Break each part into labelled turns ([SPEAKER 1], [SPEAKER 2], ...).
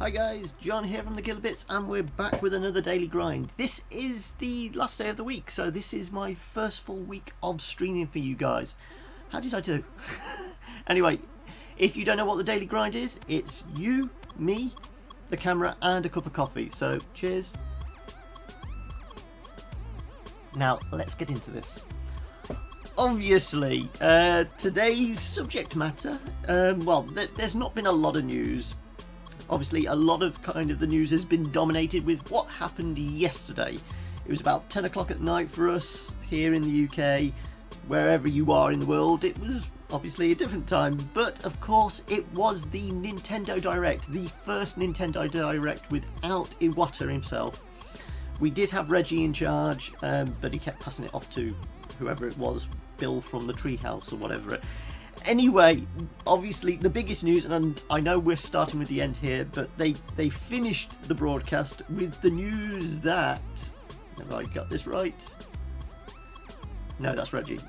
[SPEAKER 1] Hi guys, John here from the Gilbits, and we're back with another daily grind. This is the last day of the week, so this is my first full week of streaming for you guys. How did I do? Anyway, if you don't know what the daily grind is, it's you, me, the camera, and a cup of coffee. So cheers. Now let's get into this. Obviously, today's subject matter, well, there's not been a lot of news. Obviously, a lot of the news has been dominated with what happened yesterday. It was about 10 o'clock at night for us here in the UK. Wherever you are in the world, it was obviously a different time. But of course, it was the Nintendo Direct, the first Nintendo Direct without Iwata himself. We did have Reggie in charge, but he kept passing it off to whoever it was, Bill from the treehouse or whatever. Anyway, obviously the biggest news, and I know we're starting with the end here, but they finished the broadcast with the news that, have I got this right? No, that's Reggie.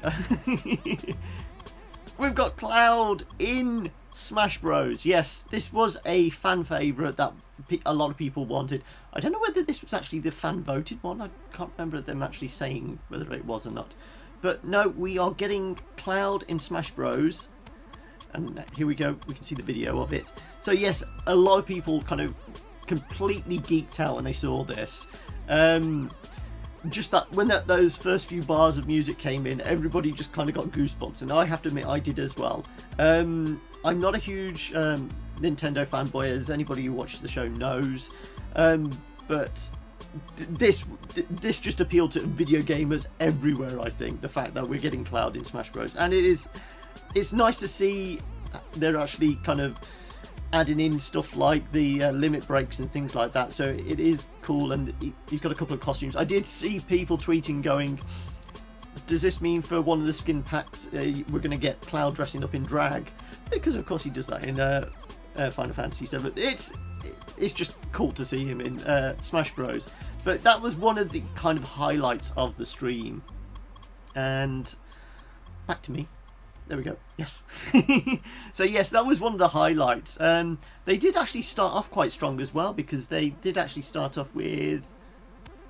[SPEAKER 1] We've got Cloud in Smash Bros. Yes, this was a fan favourite that a lot of people wanted. I don't know whether this was actually the fan voted one. I can't remember them actually saying whether it was or not. But no, we are getting Cloud in Smash Bros. And here we go, we can see the video of it. So yes, a lot of people kind of completely geeked out when they saw this. Just that, when those first few bars of music came in, everybody just kind of got goosebumps. And I have to admit, I did as well. I'm not a huge Nintendo fanboy, as anybody who watches the show knows. But this just appealed to video gamers everywhere. I think the fact that we're getting Cloud in Smash Bros, and it's nice to see they're actually kind of adding in stuff like the limit breaks and things like that. So it is cool, and he's got a couple of costumes. I did see people tweeting going, does this mean for one of the skin packs we're going to get Cloud dressing up in drag? Because of course he does that in Final Fantasy VII. It's just cool to see him in Smash Bros. But that was one of the kind of highlights of the stream. And back to me. There we go. Yes. So yes, that was one of the highlights. They did actually start off quite strong as well, because they did actually start off with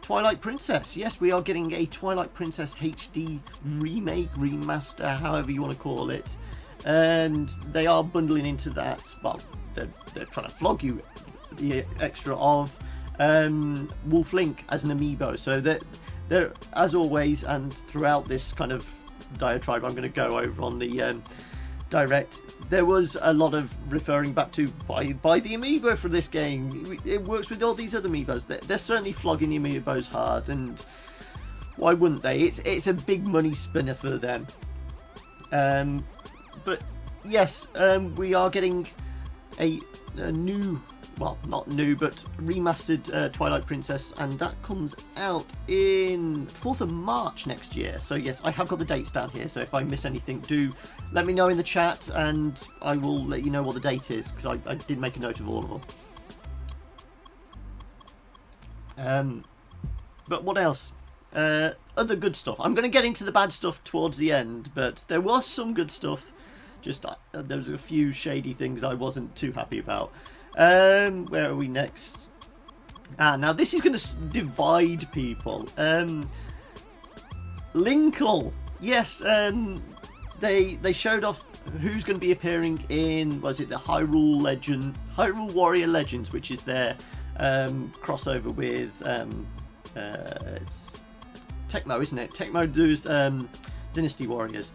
[SPEAKER 1] Twilight Princess. Yes, we are getting a Twilight Princess HD remake, remaster, however you want to call it. And they are bundling into that. Well, they're trying to flog you the extra of Wolf Link as an amiibo. So they're as always, and throughout this kind of diatribe I'm going to go over on the direct, there was a lot of referring back to buy the amiibo for this game. It works with all these other amiibos. They're certainly flogging the amiibos hard, and why wouldn't they? It's a big money spinner for them. But yes, we are getting a new, well, not new, but remastered Twilight Princess, and that comes out in 4th of March next year. So yes, I have got the dates down here, so if I miss anything, do let me know in the chat, and I will let you know what the date is, because I did make a note of all of them. But what else? Other good stuff. I'm going to get into the bad stuff towards the end, but there was some good stuff. Just there was a few shady things I wasn't too happy about. Where are we next? Now this is going to divide people. Linkle, yes. They showed off who's going to be appearing in, was it the Hyrule Warrior Legends, which is their crossover with it's Tecmo, isn't it? Tecmo does Dynasty Warriors.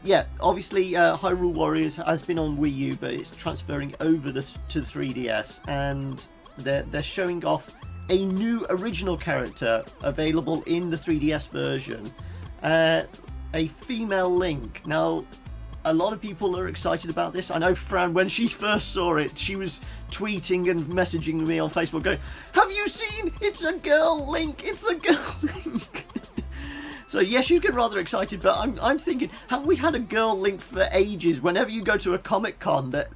[SPEAKER 1] Yeah, obviously Hyrule Warriors has been on Wii U, but it's transferring over to the 3DS, and they're showing off a new original character available in the 3DS version, a female Link. Now, a lot of people are excited about this. I know Fran, when she first saw it, she was tweeting and messaging me on Facebook going, have you seen? It's a girl Link! It's a girl Link! So yes, you get rather excited, but I'm thinking, have we had a girl Link for ages? Whenever you go to a Comic-Con, that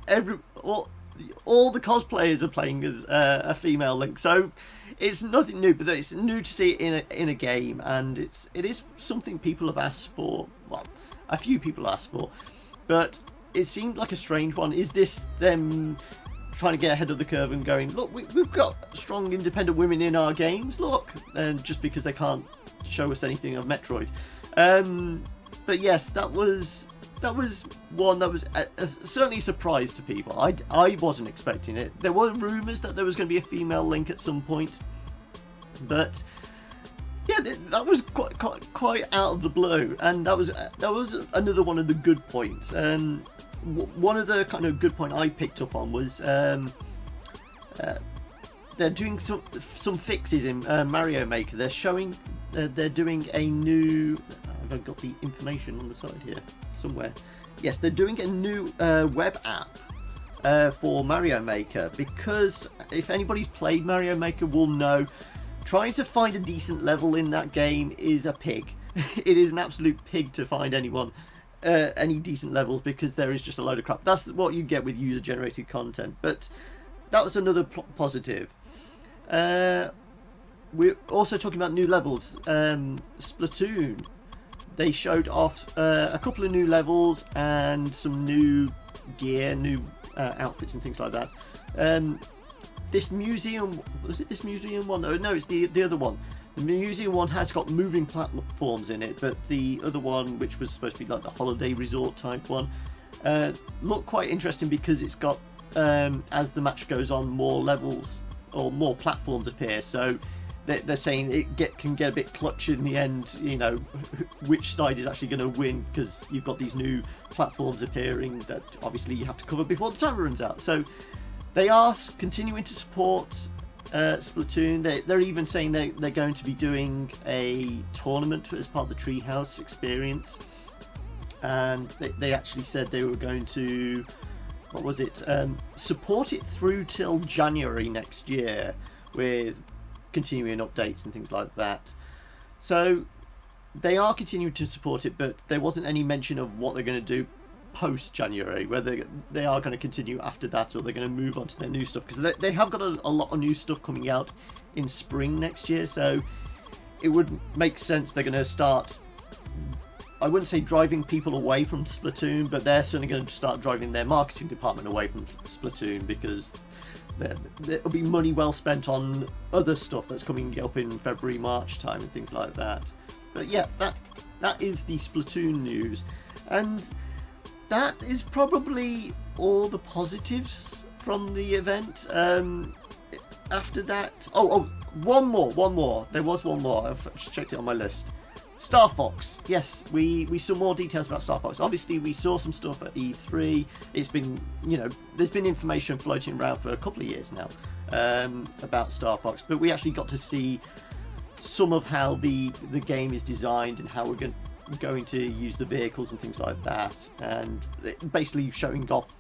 [SPEAKER 1] all the cosplayers are playing as a female Link. So it's nothing new, but it's new to see it in a game, and it is something people have asked for. Well, a few people asked for, but it seemed like a strange one. Is this them trying to get ahead of the curve and going, look, we've got strong independent women in our games, look, and just because they can't show us anything of Metroid. But yes, that was one that was certainly a surprise to people. I wasn't expecting it. There were rumours that there was going to be a female Link at some point, but yeah, that was quite out of the blue, and that was another one of the good points. One of the kind of good point I picked up on was they're doing some fixes in Mario Maker. They're showing they're doing a new. I've got the information on the side here somewhere. Yes, they're doing a new web app for Mario Maker, because if anybody's played Mario Maker will know trying to find a decent level in that game is a pig. It is an absolute pig to find any decent levels, because there is just a load of crap. That's what you get with user-generated content. But that was another positive. We're also talking about new levels. Splatoon. They showed off a couple of new levels and some new gear, new outfits and things like that. This museum, was it this museum one? No, it's the other one. The museum one has got moving platforms in it, but the other one, which was supposed to be like the holiday resort type one, looked quite interesting because it's got, as the match goes on, more levels or more platforms appear. So they're saying it can get a bit clutch in the end, you know, which side is actually going to win, because you've got these new platforms appearing that obviously you have to cover before the timer runs out. So they are continuing to support Splatoon. They're even saying they're going to be doing a tournament as part of the Treehouse experience, and they actually said they were going to, what was it, support it through till January next year with continuing updates and things like that. So they are continuing to support it, but there wasn't any mention of what they're going to do post January, whether they are going to continue after that or they're going to move on to their new stuff, because they have got a lot of new stuff coming out in spring next year. So it would make sense they're going to start, I wouldn't say driving people away from Splatoon, but they're certainly going to start driving their marketing department away from Splatoon, because there'll be money well spent on other stuff that's coming up in February, March time and things like that. But yeah, that is the Splatoon news, and that is probably all the positives from the event. After that, one more. There was one more. I've just checked it on my list. Star Fox. Yes, we saw more details about Star Fox. Obviously, we saw some stuff at E3. It's been, you know, there's been information floating around for a couple of years now about Star Fox, but we actually got to see some of how the game is designed and how we're going to use the vehicles and things like that, and basically showing off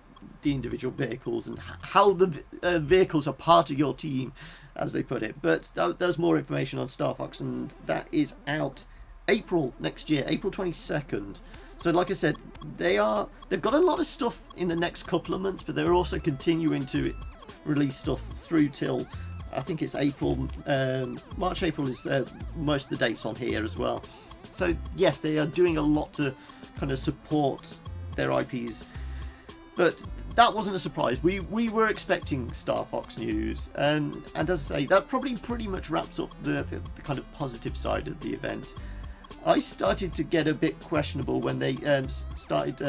[SPEAKER 1] the individual vehicles and how the vehicles are part of your team, as they put it. But there's more information on Star Fox, and that is out April next year, April 22nd. So like I said, they've got a lot of stuff in the next couple of months, but they're also continuing to release stuff through till, I think it's April, March, April is most of the dates on here as well. So yes, they are doing a lot to kind of support their IPs, but that wasn't a surprise. We were expecting Star Fox news, and as I say, that probably pretty much wraps up the kind of positive side of the event. I started to get a bit questionable when they started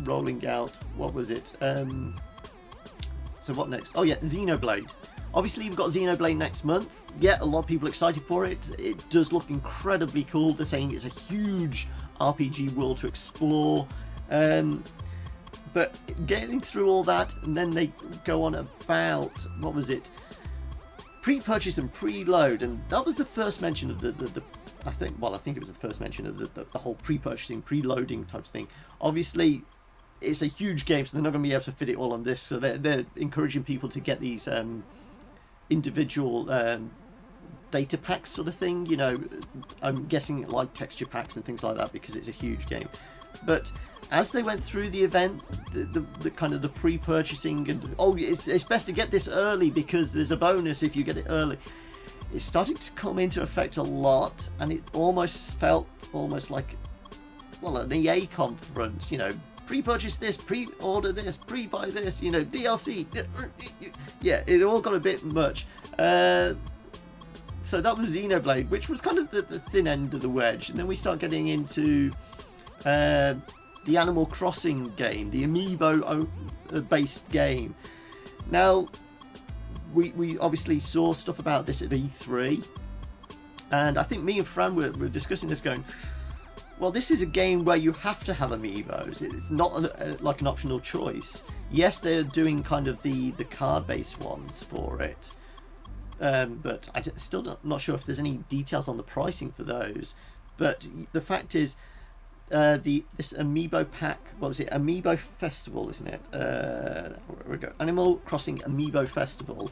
[SPEAKER 1] rolling out, what was it? So what next? Oh yeah, Xenoblade. Obviously, you've got Xenoblade next month. Yeah, a lot of people are excited for it. It does look incredibly cool. They're saying it's a huge RPG world to explore. But getting through all that, and then they go on about, what was it? Pre-purchase and preload, and that was the first mention of the I think it was the first mention of the whole pre-purchasing, preloading type of thing. Obviously, it's a huge game, so they're not going to be able to fit it all on this. So they're encouraging people to get these individual data packs sort of thing. You know, I'm guessing like texture packs and things like that, because it's a huge game. But as they went through the event, the kind of the pre-purchasing and it's best to get this early because there's a bonus if you get it early. It started to come into effect a lot, and it almost felt like, well, an EA conference, you know, pre-purchase this, pre-order this, pre-buy this, you know, DLC. Yeah, it all got a bit much. So that was Xenoblade, which was kind of the thin end of the wedge. And then we start getting into the Animal Crossing game, the amiibo-based game. Now, we obviously saw stuff about this at E3. And I think me and Fran were discussing this going, well, this is a game where you have to have amiibos. It's not like an optional choice. Yes, they're doing kind of the card-based ones for it. But I'm still not sure if there's any details on the pricing for those. But the fact is, this Amiibo pack, what was it? Amiibo Festival, isn't it? Where we go. Animal Crossing Amiibo Festival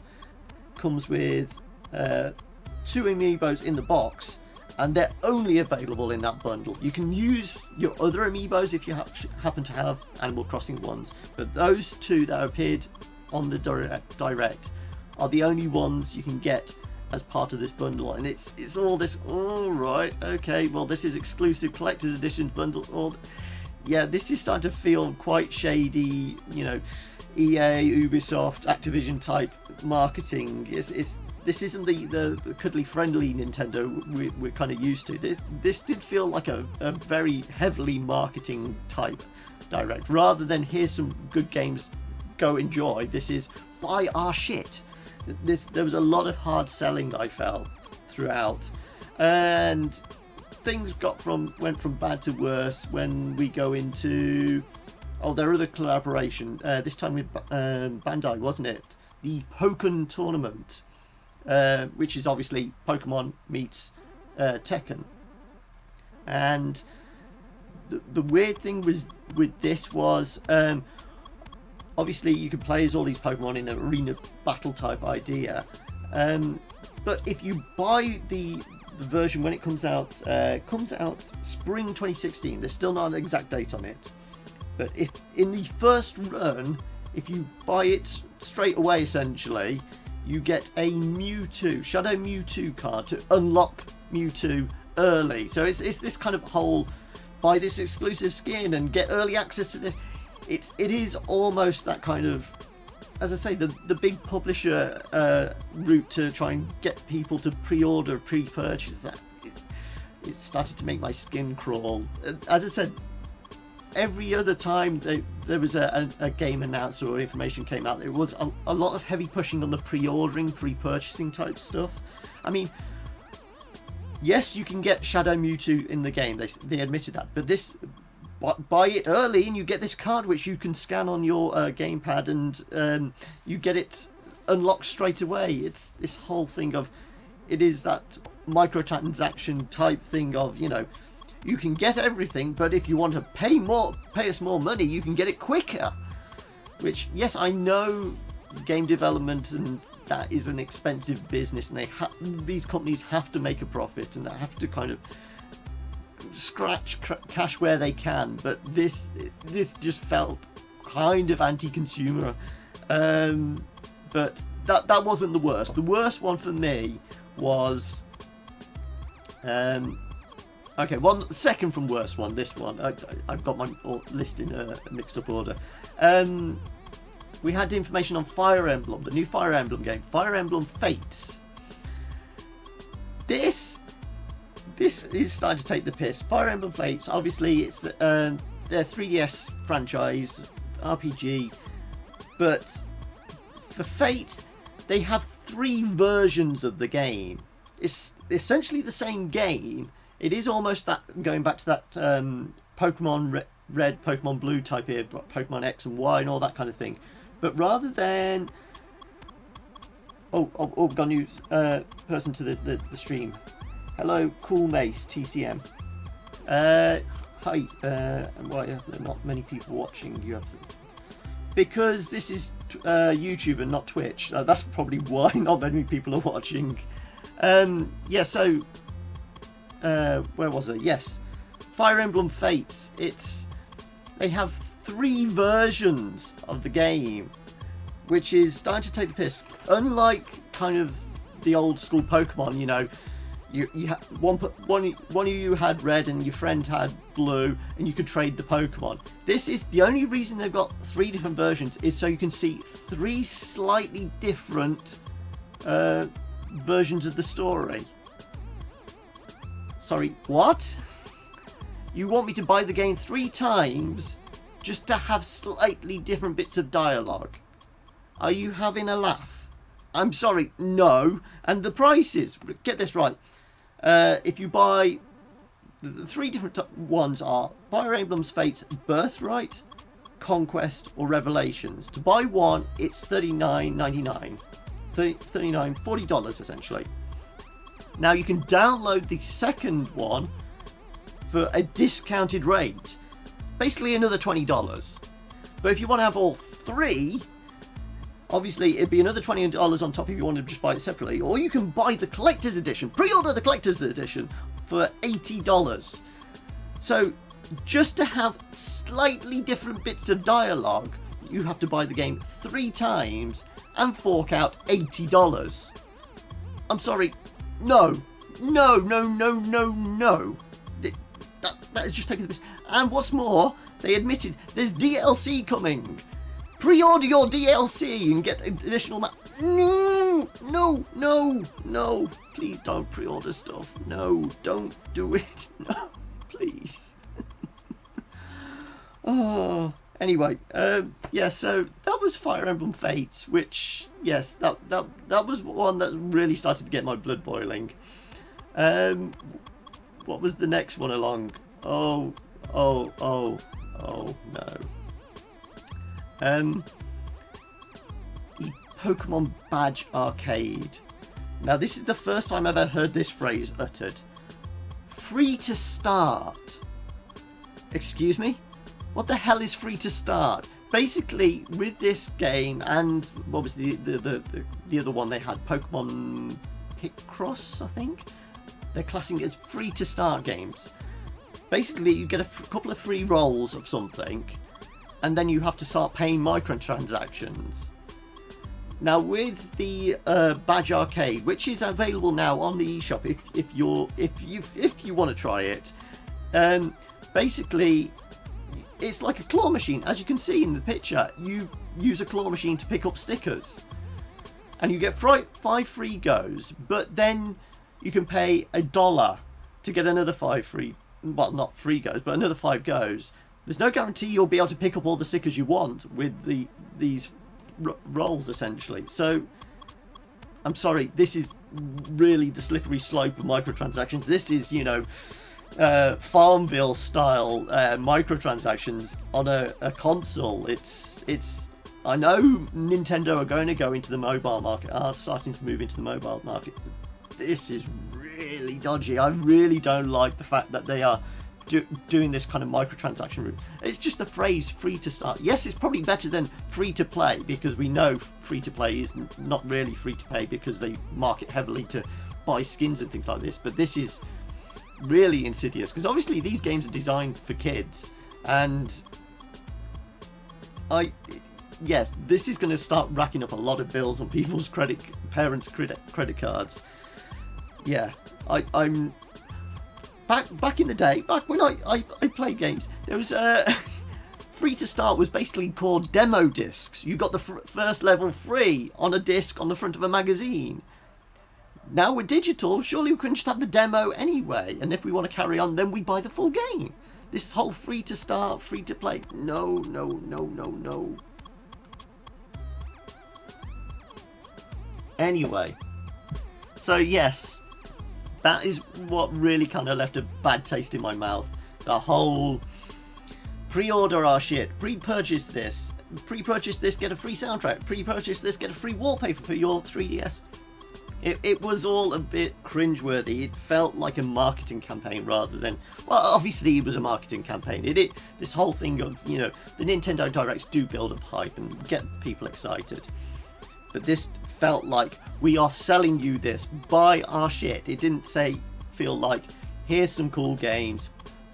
[SPEAKER 1] comes with 2 Amiibos in the box, and they're only available in that bundle. You can use your other Amiibos if you happen to have Animal Crossing ones, but those 2 that appeared on the direct are the only ones you can get as part of this bundle. And it's all this, all right, okay, well, this is exclusive collector's edition bundle. Yeah, this is starting to feel quite shady, you know, EA, Ubisoft, Activision type marketing. This isn't the cuddly friendly Nintendo we're kind of used to. This did feel like a very heavily marketing type direct, rather than here's some good games, go enjoy. This is buy our shit. There was a lot of hard selling, I felt, throughout, and things went from bad to worse when we go into their other collaboration, this time with Bandai, wasn't it? The Pokken tournament, which is obviously Pokemon meets Tekken. And the weird thing was with this was, obviously you can play as all these Pokemon in an arena battle type idea, but if you buy the version when it comes out spring 2016, there's still not an exact date on it, but if in the first run, if you buy it straight away, essentially you get a Shadow Mewtwo card to unlock Mewtwo early. So it's this kind of whole buy this exclusive skin and get early access to this. It is almost that kind of, as I say, the big publisher route to try and get people to pre-order, pre-purchase that. It started to make my skin crawl. As I said, every other time there was a game announced or information came out, there was a lot of heavy pushing on the pre-ordering, pre-purchasing type stuff. I mean, yes, you can get Shadow Mewtwo in the game. They admitted that, but this, buy it early and you get this card which you can scan on your gamepad, and you get it unlocked straight away. It's this whole thing of, it is that microtransaction type thing of, you know, you can get everything, but if you want to pay us more money, you can get it quicker. Which, yes, I know game development and that is an expensive business, and these companies have to make a profit and they have to kind of scratch cash where they can, but this just felt kind of anti-consumer. But that wasn't the worst. The worst one for me was second from worst one. This one, I've got my list in a mixed up order. We had information on Fire Emblem, the new Fire Emblem game, Fire Emblem Fates. This is starting to take the piss. Fire Emblem Fates, obviously, it's their 3DS franchise RPG, but for Fate, they have 3 versions of the game. It's essentially the same game. It is almost that, going back to that Pokemon Red, Pokemon Blue type here, Pokemon X and Y and all that kind of thing. But rather than... got a new person to the stream. Hello, Cool Mace, TCM. Hi, why are there not many people watching? Because this is YouTube and not Twitch. That's probably why not many people are watching. So... where was it? Yes, Fire Emblem Fates. They have 3 versions of the game, which is starting to take the piss. Unlike kind of the old school Pokemon, you know, You had one of you had red and your friend had blue, and you could trade the Pokemon. This is the only reason they've got 3 different versions, is so you can see 3 slightly different versions of the story. Sorry, what? You want me to buy the game 3 times just to have slightly different bits of dialogue? Are you having a laugh? I'm sorry, no. And the prices, get this right. If you buy the 3 different ones are Fire Emblem's Fates Birthright, Conquest, or Revelations. To buy one, it's $39.99. $40 essentially. Now you can download the second one for a discounted rate, basically another $20. But if you want to have all 3, obviously it'd be another $20 on top if you wanted to just buy it separately, or you can buy the collector's edition, pre-order the collector's edition for $80. So just to have slightly different bits of dialogue, you have to buy the game 3 times and fork out $80. I'm sorry, no. That is just taking the piss. And what's more, they admitted there's DLC coming. Pre-order your DLC and get additional No, please don't pre-order stuff. No, don't do it. No, please. Oh, anyway, yeah, so that was Fire Emblem Fates, which, yes, that was one that really started to get my blood boiling. What was the next one along? Oh no. The Pokemon Badge Arcade. Now, this is the first time I've ever heard this phrase uttered. Free to start. Excuse me? What the hell is free to start? Basically, with this game, and what was the other one they had? Pokemon Picross, I think? They're classing it as free to start games. Basically, you get a couple of free rolls of something, and then you have to start paying microtransactions. Now, with the Badge Arcade, which is available now on the eShop, if you want to try it, basically it's like a claw machine. As you can see in the picture, you use a claw machine to pick up stickers, and you get 5 free goes. But then you can pay $1 to get another 5 free. Well, not free goes, but another 5 goes. There's no guarantee you'll be able to pick up all the stickers you want with these rolls, essentially. So, I'm sorry, this is really the slippery slope of microtransactions. This is, Farmville style microtransactions on a console. It's. I know Nintendo are going to go into the mobile market, are starting to move into the mobile market. This is really dodgy. I really don't like the fact that they are doing this kind of microtransaction route. It's just the phrase free to start. Yes, it's probably better than free to play, because we know free to play is not really free to pay because they market heavily to buy skins and things like this. But this is really insidious, because obviously these games are designed for kids, and yes, this is going to start racking up a lot of bills on people's parents' credit cards. Yeah, I'm back in the day, back when I played games, there was free to start was basically called demo discs. You got the first level free on a disc on the front of a magazine. Now we're digital, surely we can just have the demo anyway, and if we want to carry on, then we buy the full game. This whole free to start, free to play, no. Anyway, so yes, that is what really kind of left a bad taste in my mouth. The whole pre-order our shit, pre-purchase this, get a free soundtrack, pre-purchase this, get a free wallpaper for your 3DS. It was all a bit cringeworthy. It felt like a marketing campaign rather than... Well, obviously it was a marketing campaign. This whole thing of, the Nintendo Directs do build up hype and get people excited. But this felt like, we are selling you this, buy our shit. It didn't feel like, here's some cool games,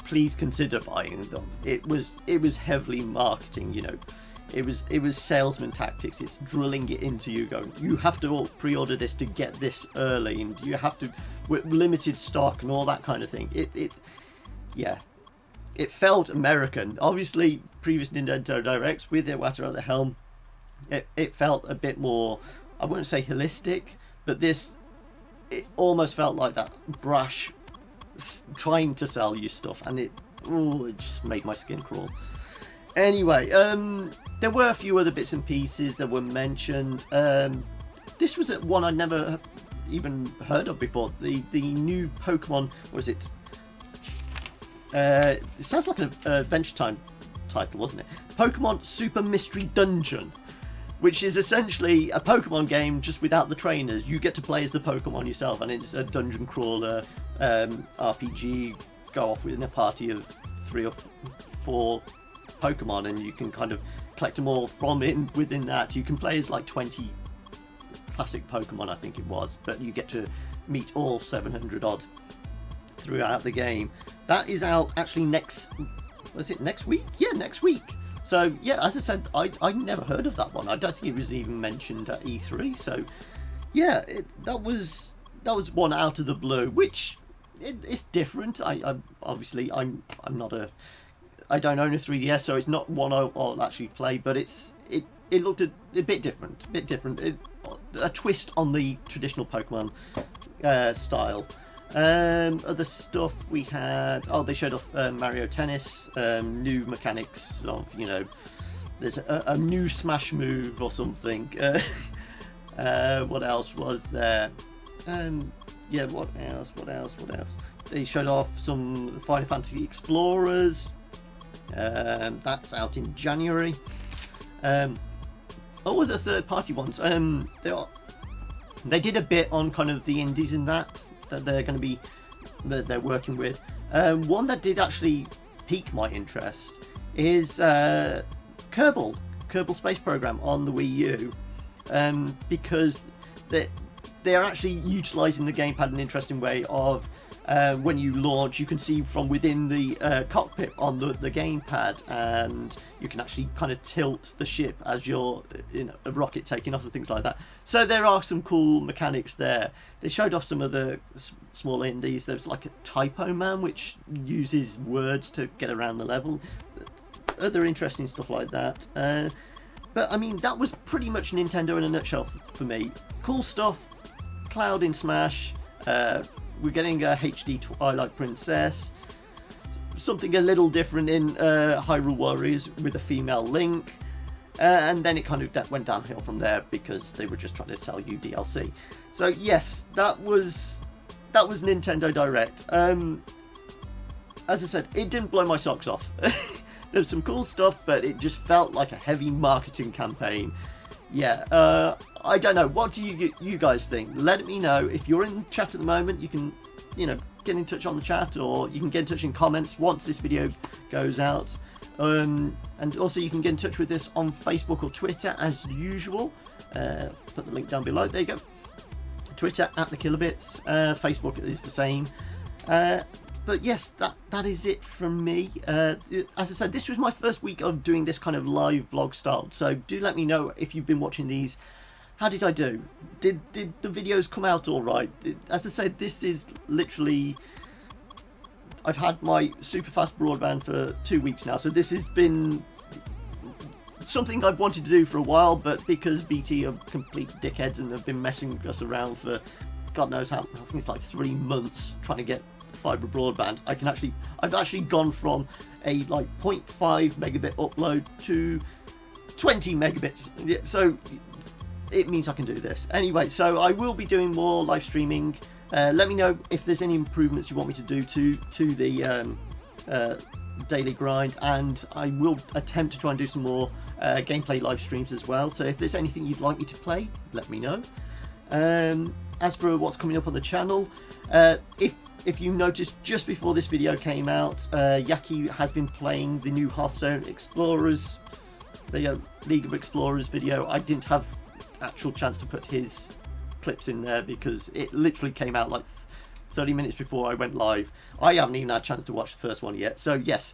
[SPEAKER 1] please consider buying them. It was heavily marketing, it was salesman tactics. It's drilling it into you, going, you have to pre-order this to get this early, and you have to, with limited stock and all that kind of thing. It felt American. Obviously, previous Nintendo Directs with Iwata at the helm, it felt a bit more, I wouldn't say holistic, but this, it almost felt like that brash trying to sell you stuff, and it just made my skin crawl. Anyway, there were a few other bits and pieces that were mentioned. This was one I'd never even heard of before. The new Pokemon, was it? It sounds like an Adventure Time title, wasn't it? Pokemon Super Mystery Dungeon, which is essentially a Pokemon game just without the trainers. You get to play as the Pokemon yourself, and it's a dungeon crawler RPG. Go off within a party of 3 or 4 Pokemon, and you can kind of collect them all from within that. You can play as like 20 classic Pokemon, I think it was, but you get to meet all 700 odd throughout the game. That is out actually next week? Yeah, next week. So yeah, as I said, I never heard of that one. I don't think it was even mentioned at E3. So yeah, that was one out of the blue, which it's different. I'm not a, I don't own a 3DS, so it's not one I'll actually play, but it looked a bit different, a twist on the traditional Pokemon style. Other stuff we had, they showed off Mario Tennis, new mechanics of, there's a new smash move or something. What else was there? What else? They showed off some Final Fantasy Explorers. That's out in January. The third-party ones. They did a bit on kind of the indies and that they're going to be that they're working with. One that did actually pique my interest is Kerbal Space Program on the Wii U, because they're actually utilising the gamepad in an interesting way of. When you launch, you can see from within the cockpit on the gamepad, and you can actually kind of tilt the ship as you're in a rocket taking off and things like that. So there are some cool mechanics there. They showed off some of the small indies. There's like a Typo Man, which uses words to get around the level. Other interesting stuff like that. But I mean, that was pretty much Nintendo in a nutshell for me. Cool stuff. Cloud in Smash. We're getting a HD Twilight Princess, something a little different in Hyrule Warriors with a female Link, and then it kind of went downhill from there because they were just trying to sell you DLC. So yes, that was Nintendo Direct. As I said, it didn't blow my socks off. There was some cool stuff, but it just felt like a heavy marketing campaign. Yeah, I don't know. What do you guys think? Let me know. If you're in chat at the moment, you can, get in touch on the chat, or you can get in touch in comments once this video goes out. And also you can get in touch with us on Facebook or Twitter as usual. Put the link down below. There you go. Twitter @TheKillerbits. Facebook is the same. But yes, that is it from me. As I said, this was my first week of doing this kind of live vlog style, so do let me know if you've been watching these. How did I do? Did the videos come out all right? As I said, this is literally... I've had my super fast broadband for 2 weeks now, so this has been something I've wanted to do for a while, but because BT are complete dickheads and have been messing us around for God knows how, I think it's like 3 months trying to get fiber broadband, I've actually gone from a like 0.5 megabit upload to 20 megabits. So it means I can do this. Anyway, so I will be doing more live streaming. Let me know if there's any improvements you want me to do to the daily grind, and I will attempt to try and do some more gameplay live streams as well. So if there's anything you'd like me to play, let me know. As for what's coming up on the channel, if you noticed just before this video came out, Yaki has been playing the new Hearthstone Explorers, the League of Explorers video. I didn't have actual chance to put his clips in there because it literally came out like 30 minutes before I went live. I haven't even had a chance to watch the first one yet. So yes,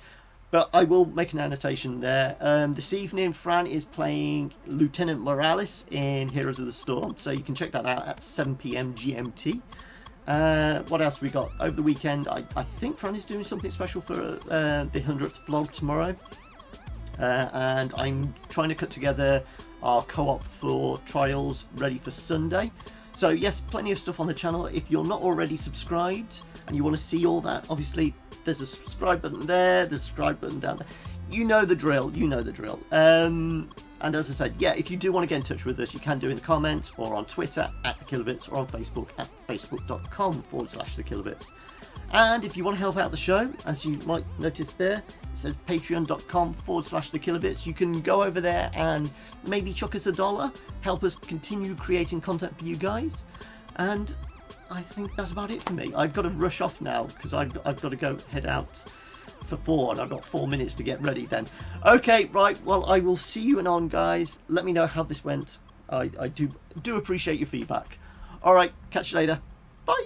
[SPEAKER 1] But I will make an annotation there. This evening, Fran is playing Lieutenant Morales in Heroes of the Storm, so you can check that out at 7 PM GMT. What else we got? Over the weekend, I think Fran is doing something special for the 100th vlog tomorrow. And I'm trying to cut together our co-op for Trials ready for Sunday. So yes, plenty of stuff on the channel. If you're not already subscribed and you want to see all that, obviously there's a subscribe button there, there's a subscribe button down there. You know the drill, you know the drill. And as I said, yeah, if you do want to get in touch with us, you can do in the comments or on Twitter at The Kilobits or on Facebook at facebook.com/TheKilobits. And if you want to help out the show, as you might notice there, it says patreon.com/TheKilobits. You can go over there and maybe chuck us $1, help us continue creating content for you guys. And I think that's about it for me. I've got to rush off now because I've got to go head out for 4 and I've got 4 minutes to get ready then. Okay, right, well, I will see you anon, guys. Let me know how this went. I do appreciate your feedback. All right, catch you later. Bye.